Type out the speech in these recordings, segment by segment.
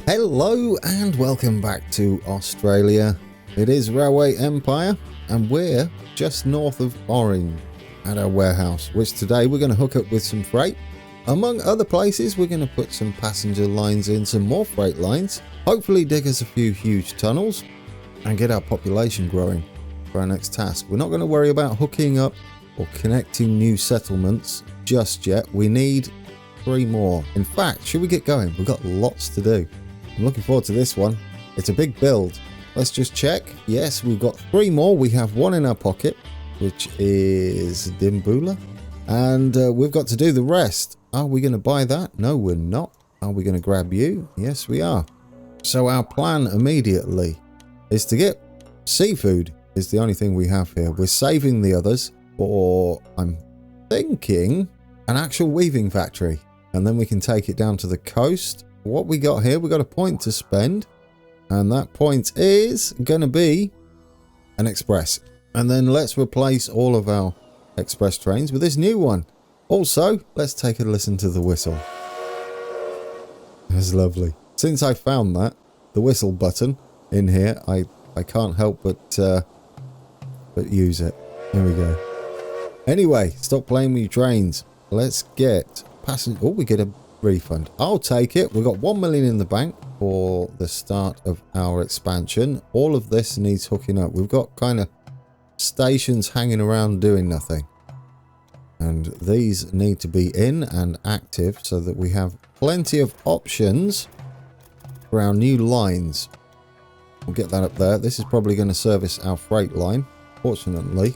Hello and welcome back to Australia. It is Railway Empire and we're just north of Orange at our warehouse, which today we're going to hook up with some freight. Among other places, we're going to put some passenger lines in, some more freight lines, hopefully dig us a few huge tunnels and get our population growing for our next task. We're not going to worry about hooking up or connecting new settlements just yet. We need 3 more. In fact, should we get going? We've got lots to do. I'm looking forward to this one. It's a big build. Let's just check. Yes, we've got 3 more. We have 1 in our pocket, which is Dimbula. And we've got to do the rest. Are we going to buy that? No, we're not. Are we going to grab you? Yes, we are. So our plan immediately is to get seafood is the only thing we have here. We're saving the others for, I'm thinking, an actual weaving factory. And then we can take it down to the coast. What we got here, we got a point to spend, and that point is going to be an express. And then let's replace all of our express trains with this new one. Also, let's take a listen to the whistle. That's lovely. Since I found that, the whistle button in here, I can't help but use it. There we go. Anyway, stop playing with your trains. Let's get passenger. Oh, we get a refund. I'll take it. We've got 1 million in the bank for the start of our expansion. All of this needs hooking up. We've got kind of stations hanging around doing nothing. And these need to be in and active so that we have plenty of options for our new lines. We'll get that up there. This is probably going to service our freight line. Fortunately,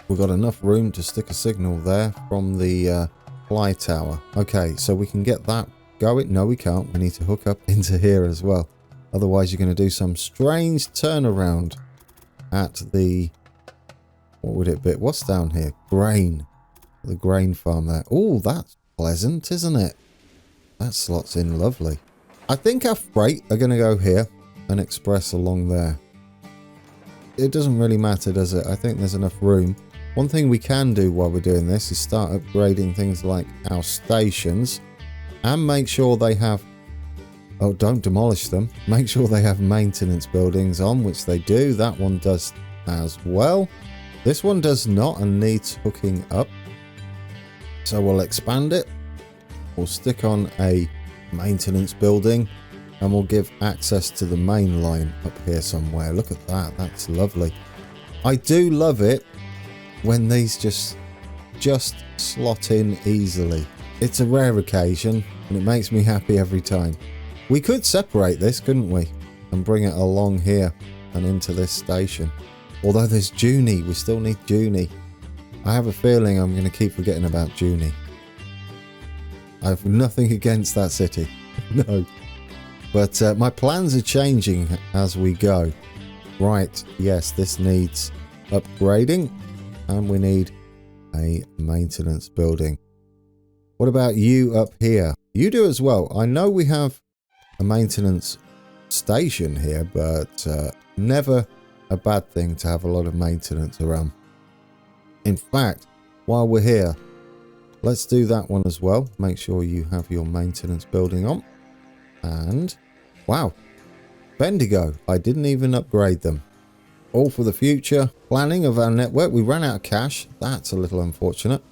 we've got enough room to stick a signal there from the fly tower. Okay, so we can get that going. No, we can't. We need to hook up into here as well. Otherwise, you're going to do some strange turnaround at the... What would it be? What's down here? Grain. The grain farm there. Oh, that's pleasant, isn't it? That slots in lovely. I think our freight are going to go here and express along there. It doesn't really matter, does it? I think there's enough room. One thing we can do while we're doing this is start upgrading things like our stations and make sure they have... Oh, don't demolish them. Make sure they have maintenance buildings on, which they do. That one does as well. This one does not and needs hooking up. So we'll expand it. We'll stick on a maintenance building and we'll give access to the main line up here somewhere. Look at that. That's lovely. I do love it when these just slot in easily. It's a rare occasion and it makes me happy every time. We could separate this, couldn't we? And bring it along here and into this station. Although there's Junie, we still need Junie. I have a feeling I'm going to keep forgetting about Junie. I have nothing against that city. No. But my plans are changing as we go. Right, yes, this needs upgrading. And we need a maintenance building. What about you up here? You do as well. I know we have a maintenance station here, but never a bad thing to have a lot of maintenance around. In fact, while we're here, let's do that one as well. Make sure you have your maintenance building on. And, wow, Bendigo. I didn't even upgrade them. All for the future planning of our network. We ran out of cash. That's a little unfortunate.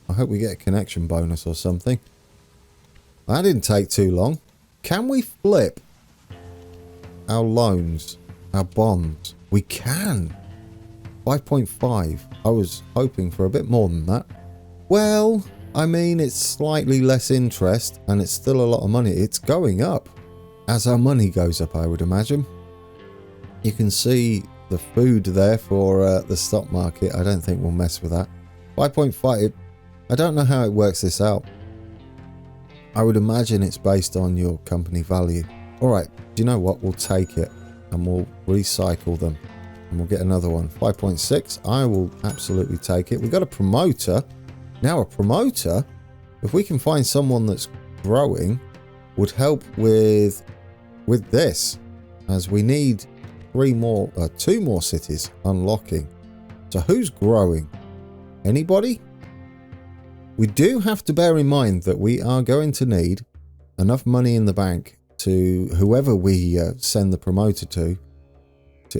I hope we get a connection bonus or something. That didn't take too long. Can we flip our loans, our bonds? We can. 5.5. I was hoping for a bit more than that. Well, I mean, it's slightly less interest and it's still a lot of money. It's going up as our money goes up, I would imagine. You can see the food there for the stock market. I don't think we'll mess with that. 5.5. I don't know how it works this out. I would imagine it's based on your company value. All right. Do you know what? We'll take it and we'll recycle them and we'll get another one. 5.6. I will absolutely take it. We've got a promoter. Now a promoter, if we can find someone that's growing, would help with this, as we need 2 more cities unlocking. So who's growing? Anybody? We do have to bear in mind that we are going to need enough money in the bank to whoever we send the promoter to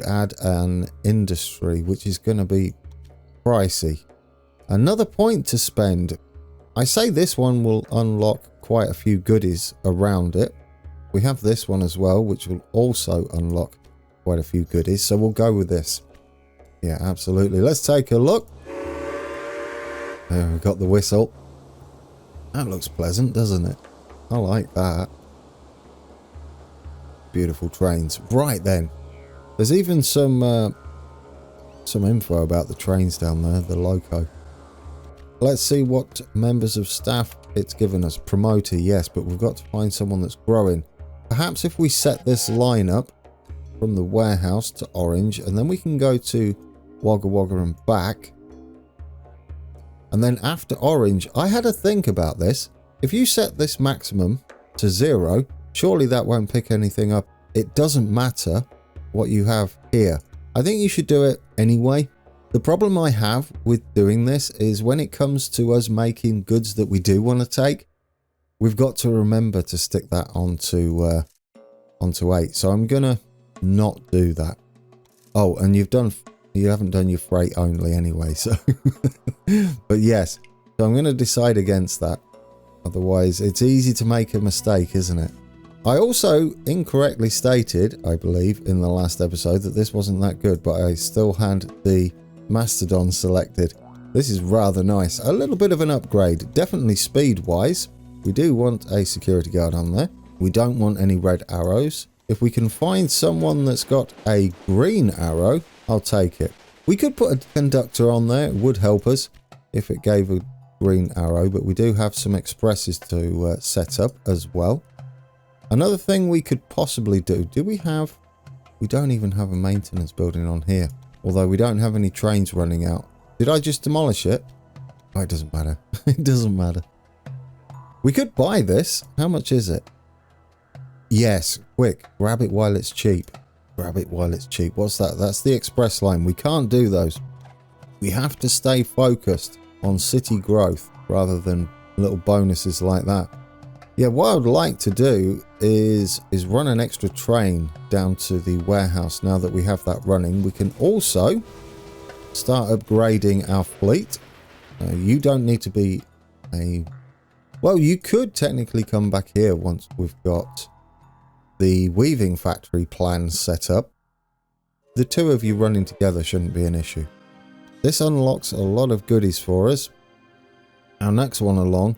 add an industry, which is going to be pricey. Another point to spend. I say this one will unlock quite a few goodies around it. We have this one as well, which will also unlock quite a few goodies. So we'll go with this. Yeah, absolutely. Let's take a look. There, we've got the whistle. That looks pleasant, doesn't it? I like that. Beautiful trains. Right then. There's even some info about the trains down there, the loco. Let's see what members of staff it's given us. Promoter, yes, but we've got to find someone that's growing. Perhaps if we set this line up from the warehouse to orange, and then we can go to Wagga Wagga and back. And then after orange, I had a think about this. If you set this maximum to 0, surely that won't pick anything up. It doesn't matter what you have here. I think you should do it anyway. The problem I have with doing this is when it comes to us making goods that we do want to take, we've got to remember to stick that onto 8. So I'm gonna not do that. Oh, and you haven't done your freight only anyway, so but yes, so I'm gonna decide against that. Otherwise it's easy to make a mistake, isn't it? I also incorrectly stated, I believe, in the last episode that this wasn't that good, but I still had the Mastodon selected. This is rather nice. A little bit of an upgrade. Definitely speed-wise. We do want a security guard on there. We don't want any red arrows. If we can find someone that's got a green arrow, I'll take it. We could put a conductor on there. It would help us if it gave a green arrow, but we do have some expresses to set up as well. Another thing we could possibly do, we don't even have a maintenance building on here, although we don't have any trains running out. Did I just demolish it? Oh, it doesn't matter. It doesn't matter. We could buy this. How much is it? Yes, quick, grab it while it's cheap. Grab it while it's cheap. What's that? That's the express line. We can't do those. We have to stay focused on city growth rather than little bonuses like that. Yeah, what I would like to do is run an extra train down to the warehouse now that we have that running. We can also start upgrading our fleet. You don't need to be a... Well, you could technically come back here once we've got the weaving factory plan set up. The two of you running together shouldn't be an issue. This unlocks a lot of goodies for us. Our next one along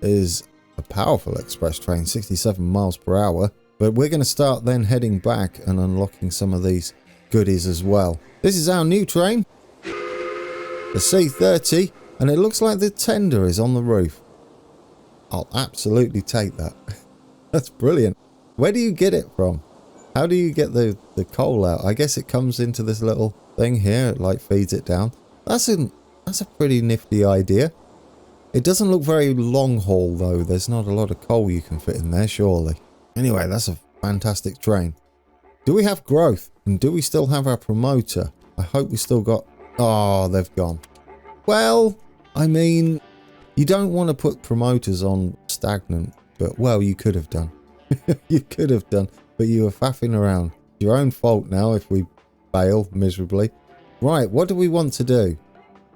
is a powerful express train, 67 miles per hour, but we're going to start then heading back and unlocking some of these goodies as well. This is our new train, the C30, and it looks like the tender is on the roof. I'll absolutely take that. That's brilliant. Where do you get it from? How do you get the coal out? I guess it comes into this little thing here, it like feeds it down. That's a pretty nifty idea. It doesn't look very long haul though. There's not a lot of coal you can fit in there, surely. Anyway, that's a fantastic train. Do we have growth? And do we still have our promoter? I hope we still got... Oh, they've gone. Well, I mean, you don't want to put promoters on stagnant, but well, you could have done. You could have done, but you were faffing around. Your own fault now if we fail miserably. Right, what do we want to do?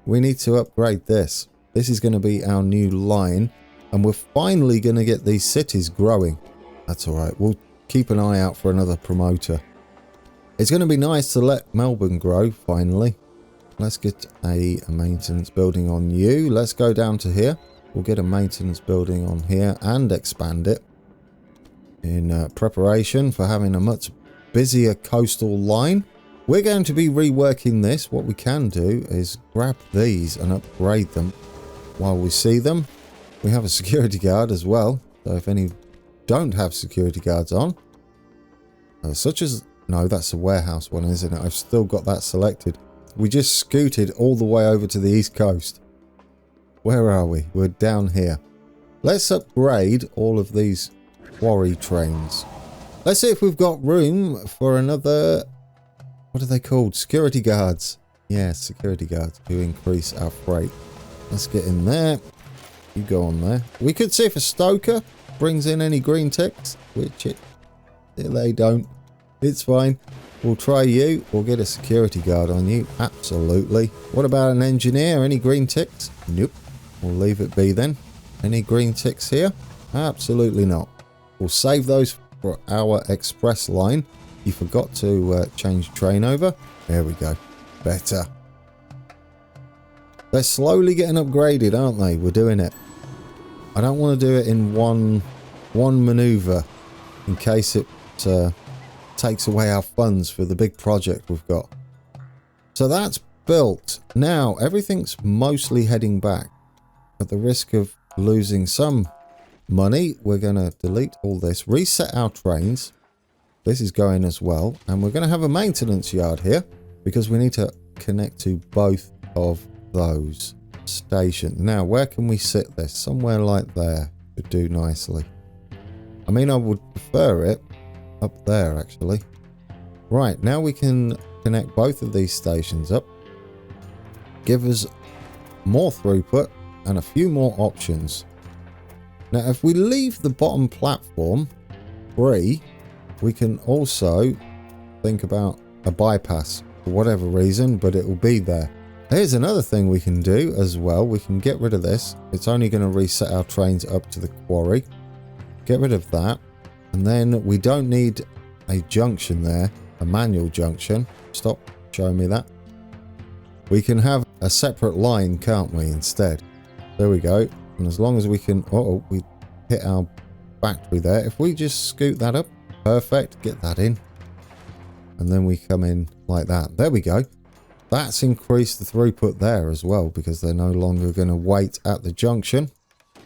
We need to upgrade this. This is going to be our new line, and we're finally going to get these cities growing. That's all right. We'll keep an eye out for another promoter. It's going to be nice to let Melbourne grow, finally. Let's get a maintenance building on you. Let's go down to here. We'll get a maintenance building on here and expand it in preparation for having a much busier coastal line. We're going to be reworking this. What we can do is grab these and upgrade them while we see them. We have a security guard as well, so if any don't have security guards on, such as... No, that's a warehouse one, isn't it? I've still got that selected. We just scooted all the way over to the east coast. Where are we? We're down here. Let's upgrade all of these quarry trains. Let's see if we've got room for another... What are they called? Security guards. Yeah, security guards to increase our freight. Let's get in there. You go on there. We could see if a stoker brings in any green ticks, which they don't. It's fine. We'll try you. We'll get a security guard on you. Absolutely. What about an engineer? Any green ticks? Nope. We'll leave it be then. Any green ticks here? Absolutely not. We'll save those for our express line. You forgot to change train over. There we go. Better. They're slowly getting upgraded, aren't they? We're doing it. I don't want to do it in one maneuver in case it takes away our funds for the big project we've got. So that's built. Now everything's mostly heading back. At the risk of losing some money, we're going to delete all this, reset our trains. This is going as well, and we're going to have a maintenance yard here because we need to connect to both of those stations. Now where can we sit this? Somewhere like there would do nicely. I mean, I would prefer it up there actually. Right, now we can connect both of these stations up, give us more throughput and a few more options. Now if we leave the bottom platform free, we can also think about a bypass for whatever reason, but it will be there. Here's another thing we can do as well. We can get rid of this. It's only going to reset our trains up to the quarry. Get rid of that. And then we don't need a junction there, a manual junction. Stop showing me that. We can have a separate line, can't we, instead? There we go. And as long as we can... Uh-oh, we hit our factory there. If we just scoot that up, perfect, get that in. And then we come in like that. There we go. That's increased the throughput there as well because they're no longer going to wait at the junction.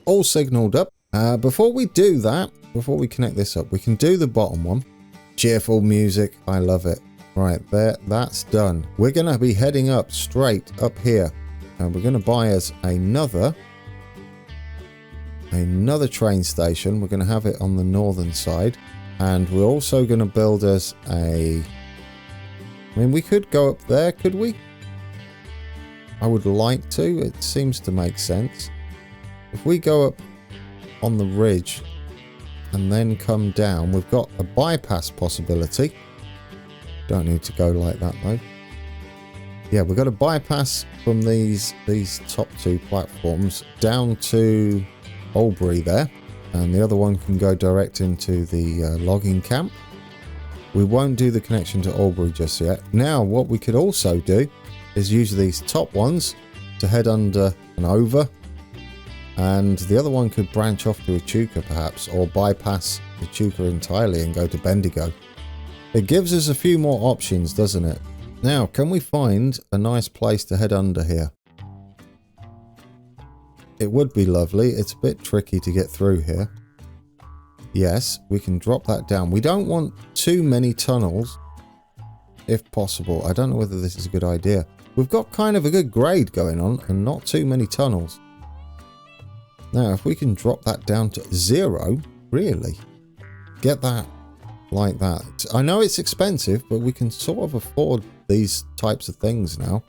All signaled up. Before we do that, before we connect this up, we can do the bottom one. Cheerful music. I love it. Right there. That's done. We're going to be heading up straight up here. And we're going to buy us another train station. We're going to have it on the northern side. And we're also going to build us a... I mean, we could go up there, could we? I would like to. It seems to make sense. If we go up on the ridge and then come down, we've got a bypass possibility. Don't need to go like that though. Yeah, we've got a bypass from these top two platforms down to Albury there. And the other one can go direct into the logging camp. We won't do the connection to Albury just yet. Now, what we could also do is use these top ones to head under and over. And the other one could branch off to Echuca perhaps, or bypass Echuca entirely and go to Bendigo. It gives us a few more options, doesn't it? Now, can we find a nice place to head under here? It would be lovely. It's a bit tricky to get through here. Yes, we can drop that down. We don't want too many tunnels, if possible. I don't know whether this is a good idea. We've got kind of a good grade going on and not too many tunnels. Now, if we can drop that down to 0, really, get that like that. I know it's expensive, but we can sort of afford these types of things now.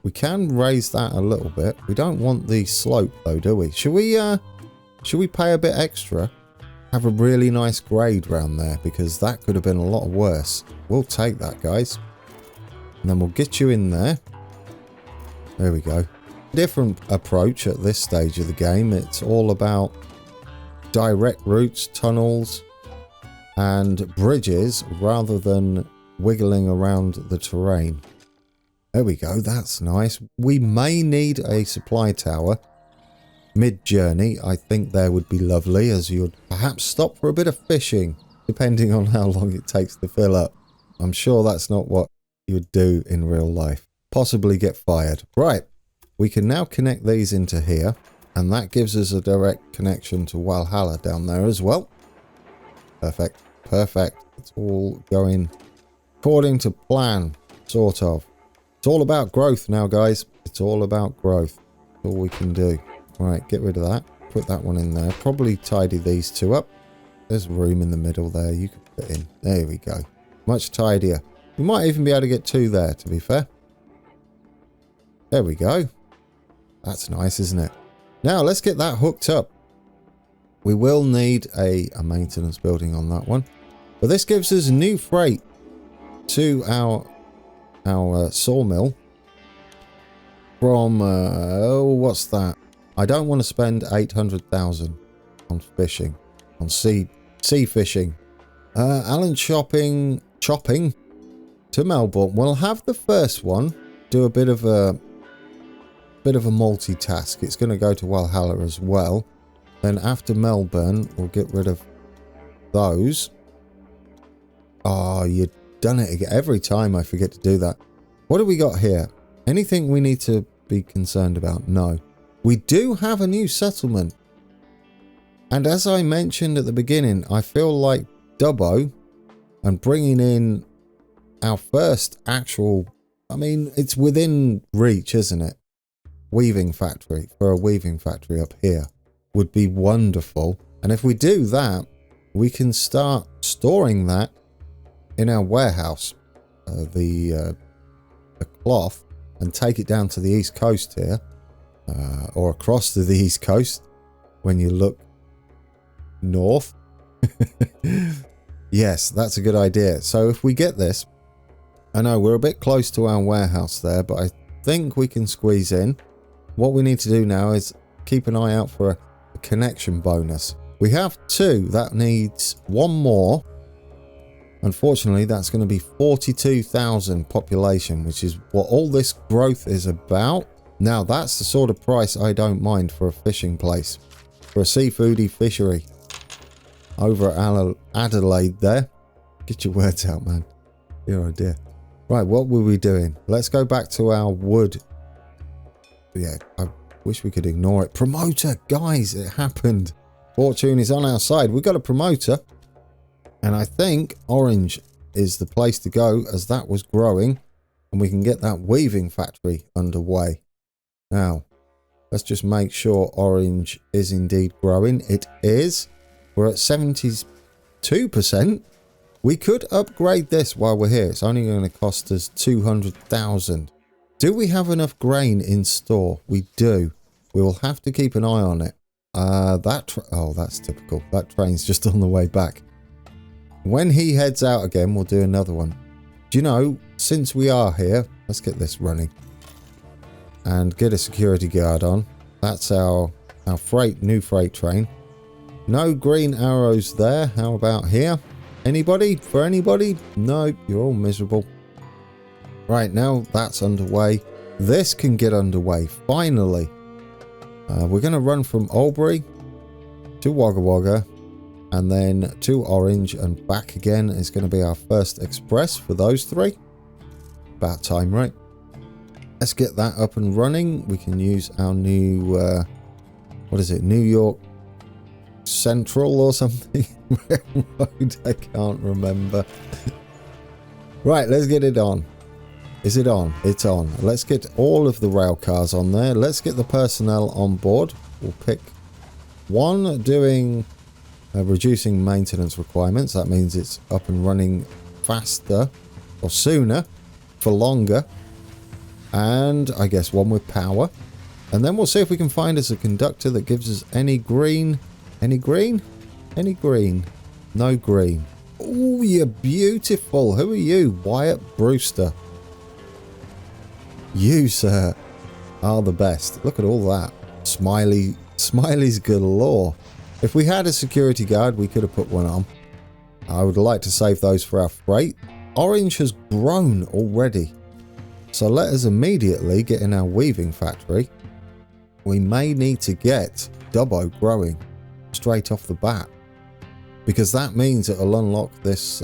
We can raise that a little bit. We don't want the slope though, do we? Should we pay a bit extra? Have a really nice grade round there, because that could have been a lot worse. We'll take that, guys. And then we'll get you in there. There we go. Different approach at this stage of the game. It's all about direct routes, tunnels, and bridges rather than wiggling around the terrain. There we go. That's nice. We may need a supply tower mid-journey. I think there would be lovely, as you'd perhaps stop for a bit of fishing, depending on how long it takes to fill up. I'm sure that's not what you would do in real life. Possibly get fired. Right. We can now connect these into here, and that gives us a direct connection to Valhalla down there as well. Perfect. Perfect. It's all going according to plan, sort of. It's all about growth now, guys. It's all about growth. That's all we can do. Right, get rid of that. Put that one in there. Probably tidy these two up. There's room in the middle there you can put in. There we go. Much tidier. We might even be able to get two there, to be fair. There we go. That's nice, isn't it? Now, let's get that hooked up. We will need a maintenance building on that one. But this gives us new freight to our sawmill from, what's that? I don't want to spend 800,000 on fishing, on sea fishing. Alan chopping to Melbourne. We'll have the first one do a bit of a multitask. It's going to go to Valhalla as well. Then after Melbourne, we'll get rid of those. Oh, you've done it again. Every time I forget to do that. What do we got here? Anything we need to be concerned about? No. We do have a new settlement. And as I mentioned at the beginning, I feel like Dubbo and bringing in our first actual... I mean, it's within reach, isn't it? Weaving factory. For a weaving factory up here would be wonderful. And if we do that, we can start storing that in our warehouse. The cloth, and take it down to the east coast here. Or across to the east coast when you look north. Yes, that's a good idea. So if we get this, I know we're a bit close to our warehouse there, but I think we can squeeze in. What we need to do now is keep an eye out for a connection bonus. We have 2. That needs 1 more. Unfortunately, that's going to be 42,000 population, which is what all this growth is about. Now, that's the sort of price I don't mind for a fishing place. For a seafoody fishery. Over at Adelaide there. Get your words out, man. Dear oh dear. Right, what were we doing? Let's go back to our wood. Yeah, I wish we could ignore it. Promoter! Guys, it happened. Fortune is on our side. We got a promoter. And I think orange is the place to go as that was growing. And we can get that weaving factory underway. Now, let's just make sure orange is indeed growing. It is. We're at 72%. We could upgrade this while we're here. It's only going to cost us 200,000. Do we have enough grain in store? We do. We will have to keep an eye on it. Oh, that's typical. That train's just on the way back. When he heads out again, we'll do another one. Do you know, since we are here, let's get this running. And get a security guard on. That's our new freight train. No green arrows there. How about here? Anybody? For anybody? No, you're all miserable. Right, now that's underway. This can get underway, finally. We're going to run from Albury to Wagga Wagga. And then to Orange and back again is going to be our first express for those 3. About time, right? Let's get that up and running. We can use our new, what is it? New York Central or something? Railroad, I can't remember. Right, let's get it on. Is it on? It's on. Let's get all of the rail cars on there. Let's get the personnel on board. We'll pick one doing... reducing maintenance requirements. That means it's up and running faster or sooner for longer. And I guess one with power. And then we'll see if we can find us a conductor that gives us any green. Any green? Any green? No green. Oh, you're beautiful. Who are you? Wyatt Brewster. You, sir, are the best. Look at all that. Smileys galore. If we had a security guard, we could have put one on. I would like to save those for our freight. Orange has grown already. So let us immediately get in our weaving factory. We may need to get Dubbo growing straight off the bat. Because that means it'll unlock this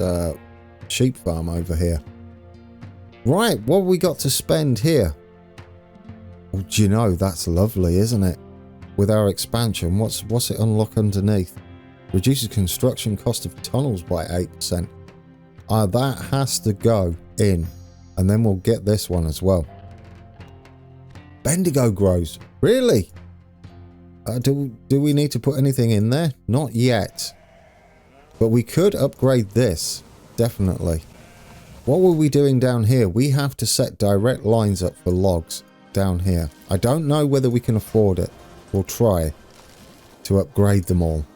sheep farm over here. Right, what have we got to spend here? Well, do you know, that's lovely, isn't it? With our expansion, what's it unlock underneath? Reduces construction cost of tunnels by 8%. That has to go in. And then we'll get this one as well. Bendigo grows. Really? Do we need to put anything in there? Not yet. But we could upgrade this. Definitely. What were we doing down here? We have to set direct lines up for logs down here. I don't know whether we can afford it. We'll try to upgrade them all.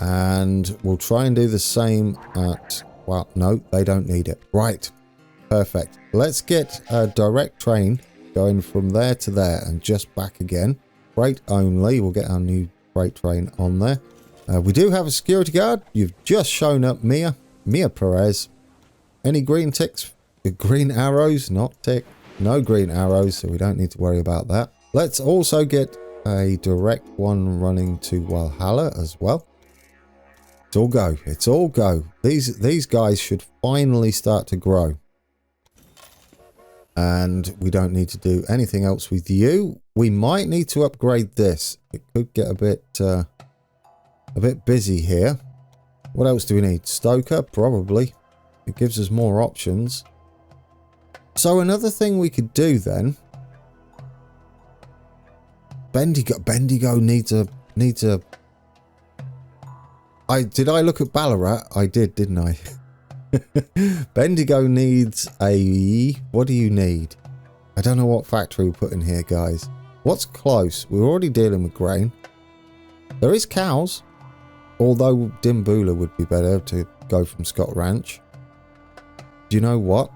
And we'll try and do the same at... Well, no, they don't need it. Right. Perfect. Let's get a direct train going from there to there and just back again. Freight only. We'll get our new freight train on there. We do have a security guard. You've just shown up, Mia Perez. Any green ticks? Green arrows? Not tick. No green arrows, so we don't need to worry about that. Let's also get a direct one running to Valhalla as well. It's all go. It's all go. These guys should finally start to grow. And we don't need to do anything else with you. We might need to upgrade this. It could get a bit busy here. What else do we need? Stoker, probably. It gives us more options. So another thing we could do then. Bendigo needs a. Did I look at Ballarat? I did, didn't I? Bendigo needs a... What do you need? I don't know what factory we put in here, guys. What's close? We're already dealing with grain. There is cows. Although Dimboola would be better to go from Scott Ranch. Do you know what?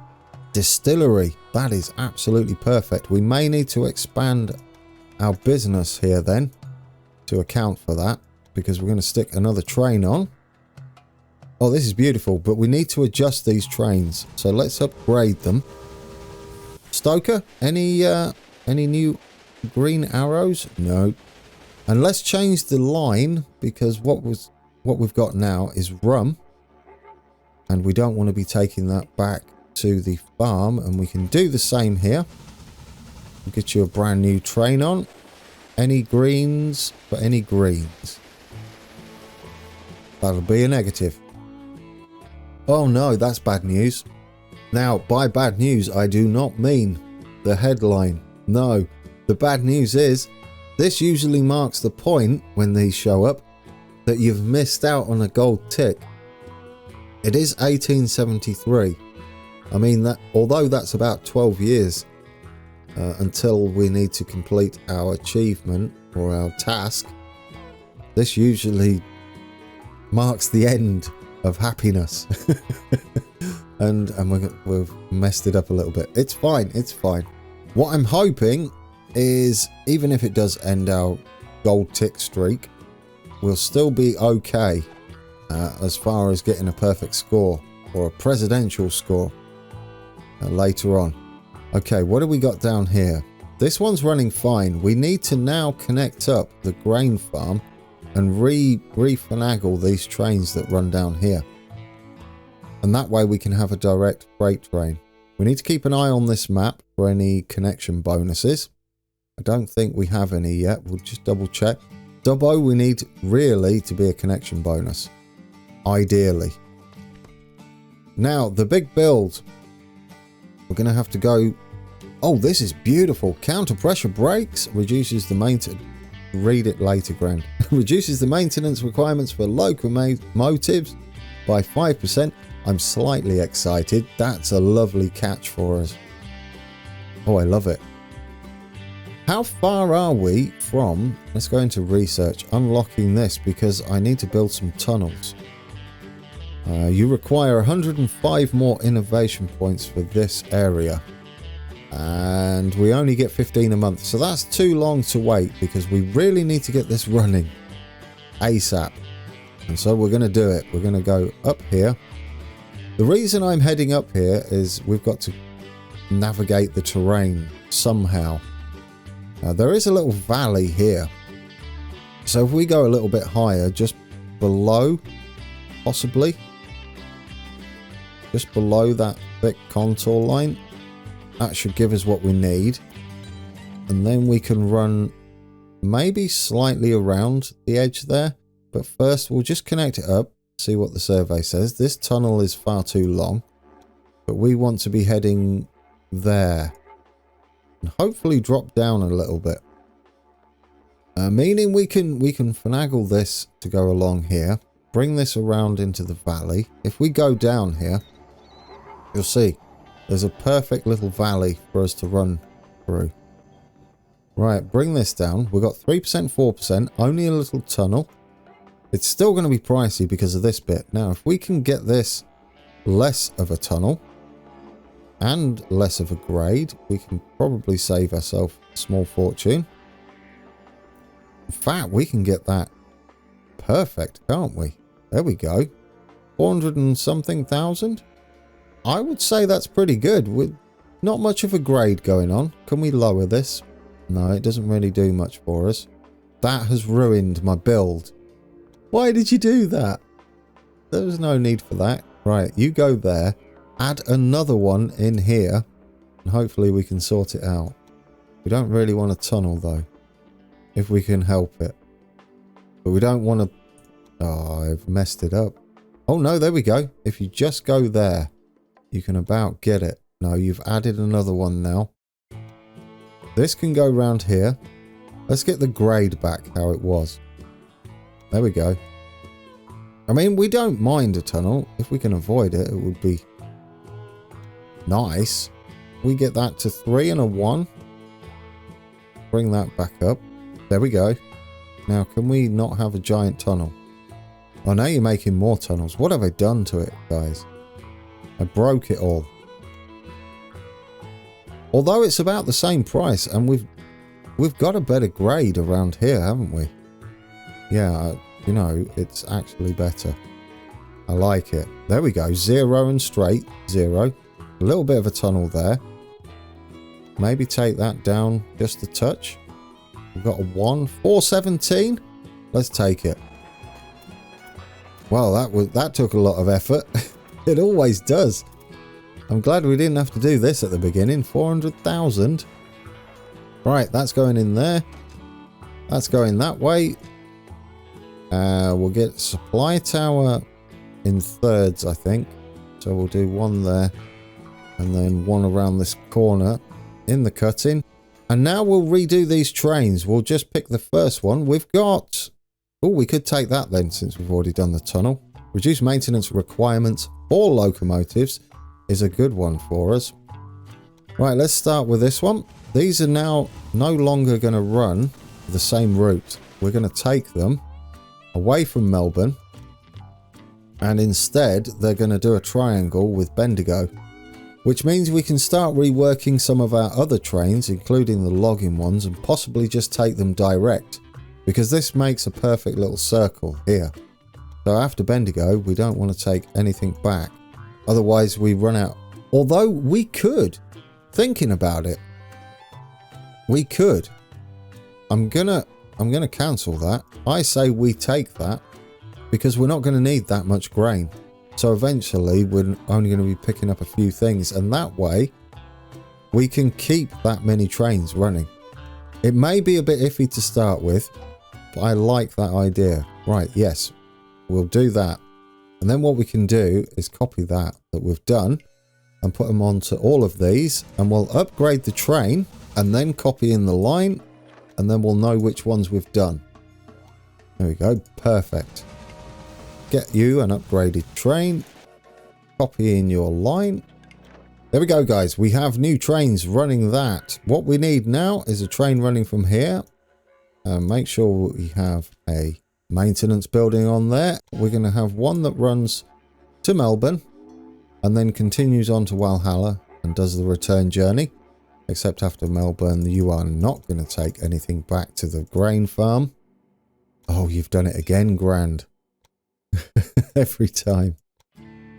Distillery. That is absolutely perfect. We may need to expand our business here then to account for that. Because we're going to stick another train on. Oh, this is beautiful, but we need to adjust these trains. So let's upgrade them. Stoker, any new green arrows? No. And let's change the line because what we've got now is rum. And we don't want to be taking that back to the farm. And we can do the same here. We'll get you a brand new train on. Any greens for any greens. That'll be a negative. Oh no, that's bad news. Now, by bad news, I do not mean the headline. No, the bad news is, this usually marks the point when these show up that you've missed out on a gold tick. It is 1873. I mean, that although that's about 12 years until we need to complete our achievement or our task, this usually marks the end of happiness. and we've messed it up a little bit. It's fine, it's fine. What I'm hoping is, even if it does end our gold tick streak, we'll still be okay as far as getting a perfect score or a presidential score later on. Okay, what do we got down here? This one's running fine. We need to now connect up the grain farm and refinagle these trains that run down here. And that way we can have a direct freight train. We need to keep an eye on this map for any connection bonuses. I don't think we have any yet. We'll just double check. Dubbo, we need really to be a connection bonus. Ideally. Now, the big build. We're going to have to go... Oh, this is beautiful. Counter pressure brakes reduces the maintenance... Read it later, Grand. Reduces the maintenance requirements for locomotives by 5%. I'm slightly excited. That's a lovely catch for us. Oh, I love it. How far are we from... Let's go into research. Unlocking this because I need to build some tunnels. You require 105 more innovation points for this area. And we only get 15 a month. So that's too long to wait because we really need to get this running ASAP. And so we're going to do it. We're going to go up here. The reason I'm heading up here is we've got to navigate the terrain somehow. Now, there is a little valley here. So if we go a little bit higher, just below, possibly, just below that thick contour line, that should give us what we need. And then we can run maybe slightly around the edge there. But first, we'll just connect it up, see what the survey says. This tunnel is far too long, but we want to be heading there. And hopefully drop down a little bit. Meaning we can finagle this to go along here. Bring this around into the valley. If we go down here, you'll see there's a perfect little valley for us to run through. Right, bring this down. We've got 3%, 4%, only a little tunnel. It's still going to be pricey because of this bit. Now, if we can get this less of a tunnel and less of a grade, we can probably save ourselves a small fortune. In fact, we can get that perfect, can't we? There we go. 400 and something thousand. I would say that's pretty good with not much of a grade going on. Can we lower this? No, it doesn't really do much for us. That has ruined my build. Why did you do that? There was no need for that. Right, you go there. Add another one in here. And hopefully we can sort it out. We don't really want a tunnel though. If we can help it. But we don't want to... Oh, I've messed it up. Oh no, there we go. If you just go there, you can about get it. No, you've added another one now. This can go round here. Let's get the grade back how it was. There we go. I mean, we don't mind a tunnel. If we can avoid it, it would be nice. We get that to 3 and a 1. Bring that back up. There we go. Now, can we not have a giant tunnel? Oh, now you're making more tunnels. What have I done to it, guys? I broke it all. Although it's about the same price, and we've got a better grade around here, haven't we? Yeah, you know, it's actually better. I like it. There we go. 0 and straight. 0. A little bit of a tunnel there. Maybe take that down just a touch. We've got a 1. 417. Let's take it. Well, that took a lot of effort. It always does. I'm glad we didn't have to do this at the beginning. 400,000. Right, that's going in there. That's going that way. We'll get supply tower in thirds, I think. So we'll do one there. And then one around this corner in the cutting. And now we'll redo these trains. We'll just pick the first one. We've got... Oh, we could take that then since we've already done the tunnel. Reduce maintenance requirements for locomotives is a good one for us. Right, let's start with this one. These are now no longer going to run the same route. We're going to take them away from Melbourne. And instead, they're going to do a triangle with Bendigo. Which means we can start reworking some of our other trains, including the logging ones, and possibly just take them direct. Because this makes a perfect little circle here. So after Bendigo, we don't want to take anything back. Otherwise, we run out. Although we could. Thinking about it. We could. I'm gonna cancel that. I say we take that. Because we're not going to need that much grain. So eventually, we're only going to be picking up a few things. And that way, we can keep that many trains running. It may be a bit iffy to start with. But I like that idea. Right, yes. We'll do that. And then what we can do is copy that we've done. And put them onto all of these. And we'll upgrade the train. And then copy in the line. And then we'll know which ones we've done. There we go. Perfect. Get you an upgraded train. Copy in your line. There we go, guys. We have new trains running that. What we need now is a train running from here. Make sure we have a maintenance building on there. We're going to have one that runs to Melbourne and then continues on to Valhalla and does the return journey. Except after Melbourne, you are not going to take anything back to the grain farm. Oh, you've done it again, Grand. Every time.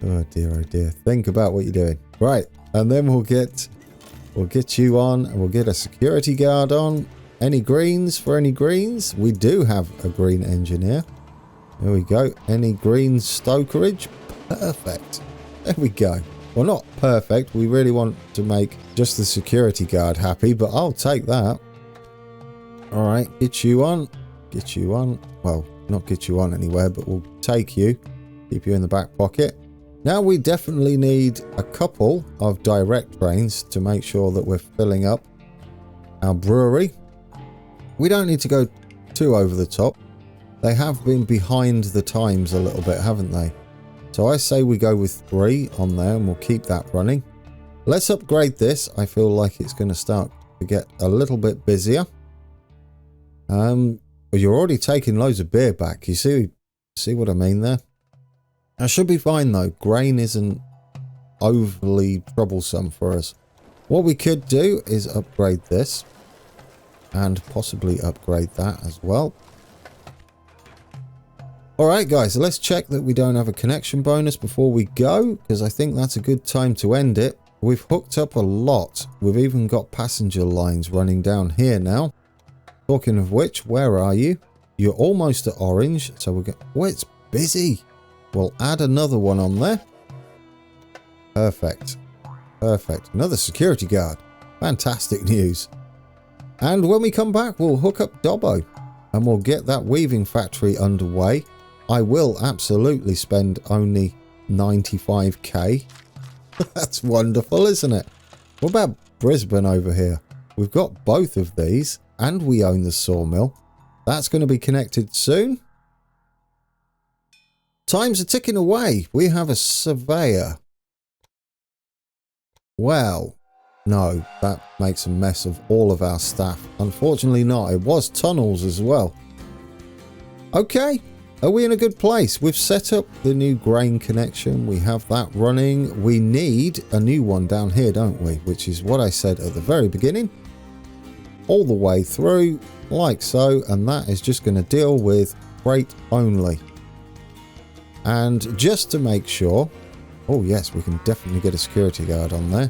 Oh dear, oh dear. Think about what you're doing. Right, and then we'll get you on and we'll get a security guard on. Any greens for any greens? We do have a green engineer. There we go. Any green stokerage? Perfect. There we go. Well, not perfect. We really want to make just the security guard happy, but I'll take that. All right, get you on. Get you on. Well, not get you on anywhere, but we'll take you. Keep you in the back pocket. Now we definitely need a couple of direct trains to make sure that we're filling up our brewery. We don't need to go too over the top. They have been behind the times a little bit, haven't they? So I say we go with 3 on there and we'll keep that running. Let's upgrade this. I feel like it's going to start to get a little bit busier. You're already taking loads of beer back. You see, See what I mean there? That should be fine though. Grain isn't overly troublesome for us. What we could do is upgrade this. And possibly upgrade that as well. Alright guys, so let's check that we don't have a connection bonus before we go. Because I think that's a good time to end it. We've hooked up a lot. We've even got passenger lines running down here now. Talking of which, where are you? You're almost at orange. So we're going... Oh, it's busy. We'll add another one on there. Perfect. Perfect. Another security guard. Fantastic news. And when we come back, we'll hook up Dobbo. And we'll get that weaving factory underway. I will absolutely spend only 95k. That's wonderful, isn't it? What about Brisbane over here? We've got both of these. And we own the sawmill. That's going to be connected soon. Times are ticking away. We have a surveyor. Well, no, that makes a mess of all of our staff. Unfortunately not. It was tunnels as well. Okay, are we in a good place? We've set up the new grain connection. We have that running. We need a new one down here, don't we? Which is what I said at the very beginning. All the way through, like so. And that is just going to deal with freight only. And just to make sure, oh yes, we can definitely get a security guard on there.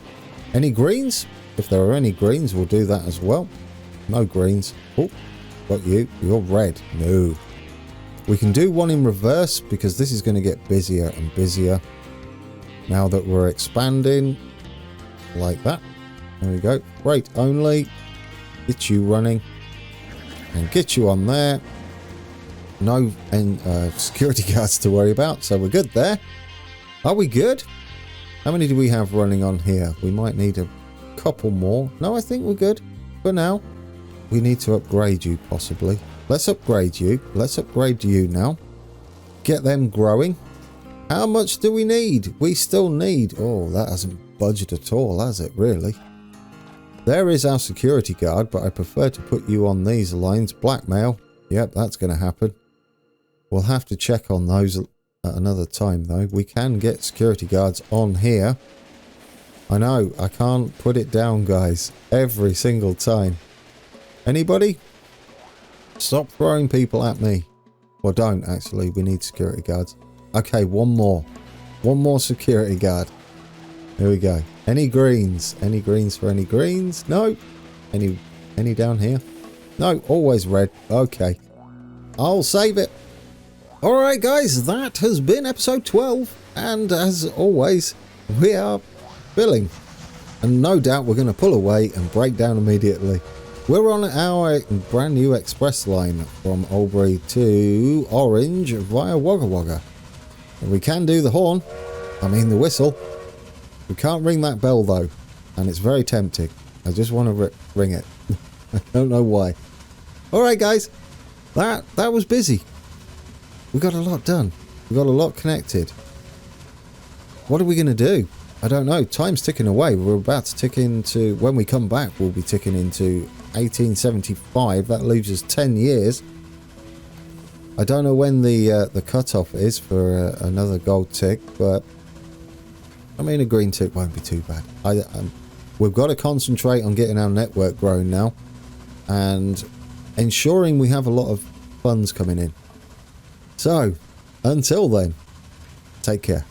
Any greens? If there are any greens, we'll do that as well. No greens. Oh, got you. You're red. No. We can do one in reverse because this is going to get busier and busier. Now that we're expanding. Like that. There we go. Freight only. Get you running. And get you on there. No security guards to worry about, so we're good there. Are we good? How many do we have running on here? We might need a couple more. No, I think we're good for now. We need to upgrade you possibly. Let's upgrade you. Let's upgrade you now. Get them growing. How much do we need? We still need... Oh, that hasn't budged at all, has it really? There is our security guard, but I prefer to put you on these lines. Blackmail. Yep, that's going to happen. We'll have to check on those at another time though. We can get security guards on here. I know, I can't put it down guys. Every single time. Anybody? Stop throwing people at me. Well, don't actually. We need security guards. Okay, one more. One more security guard. Here we go. Any greens? Any greens for any greens? No. Any down here? No, always red. Okay. I'll save it. Alright guys, that has been episode 12, and as always, we are filling. And no doubt we're going to pull away and break down immediately. We're on our brand new express line from Albury to Orange via Wagga Wagga. And we can do the horn, I mean the whistle. We can't ring that bell though, and it's very tempting. I just want to ring it. I don't know why. Alright guys, that was busy. We got a lot done. We got a lot connected. What are we going to do? I don't know. Time's ticking away. We're about to tick into... When we come back, we'll be ticking into 1875. That leaves us 10 years. I don't know when the cutoff is for another gold tick, but... I mean, a green tick won't be too bad. We've got to concentrate on getting our network growing now. And ensuring we have a lot of funds coming in. So, until then, take care.